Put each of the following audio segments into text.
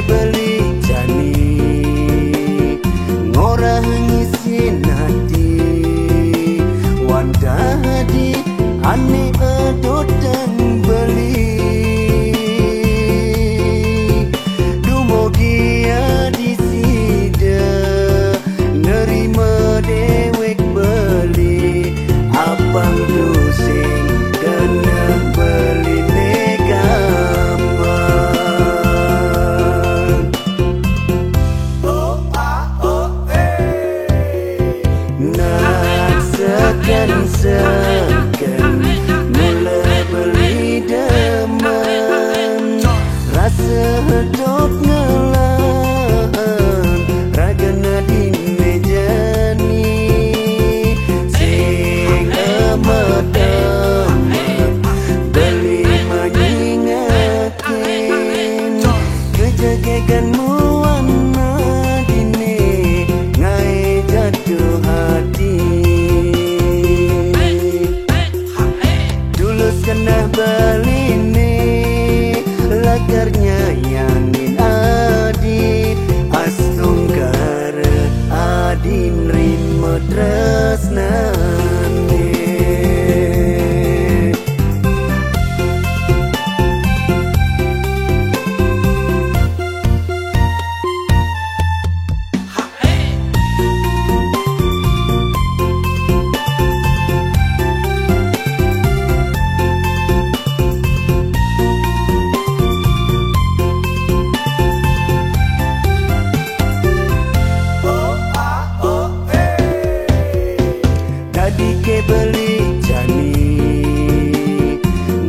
beli jani ngorah ngisin hati wanda hadi ane edot dan beli dumogia di sida nerima dewek beli abang dusing kena beli segan mula beli demen rasa hidup ngelan ragana di meja ni sing amat beli menyingatkan kejagegan muana dini ngai jatuh hati kena beli ni lagarnya yangin adi astungkar adin rimmo tresnane beli jani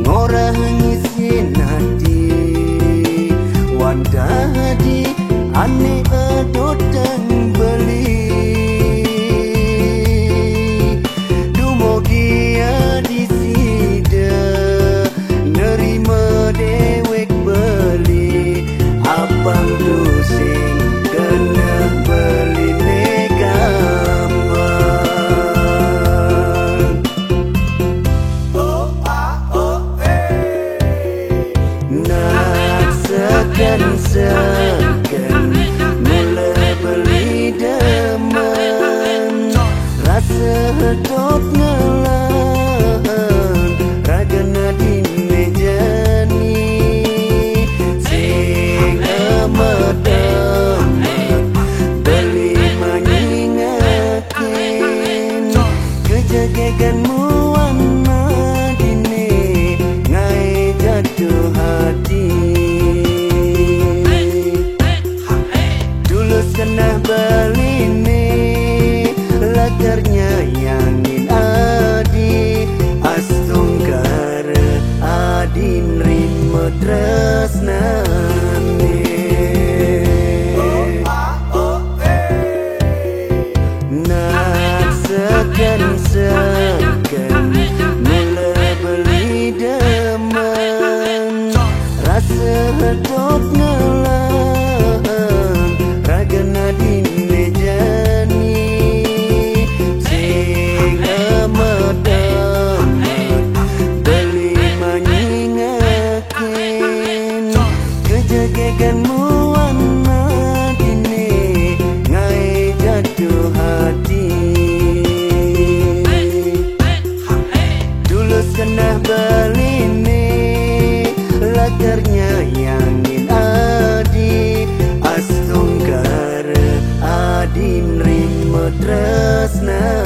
ngorah ngisin hati wanda hadi ane edot dan beli dumogia di sida nerima dewek beli abang dusing kena beli segan mula beli demen rasa hidup ngelan ragana di meja ni sing amat beli menyingatkan kejagegan muana dini ngai jatuh hati kena beli ni lagarnya yangin adi astungkar adin rimmo tresnane nak segan mula beli demen rasa hidup ngelan ragana di meja ni sing amat beli menyingatkan kejagegan muana dini ngai jatuh hati tulus kena beli ni lagarnya yangin adi astungkar adin rimmo tresna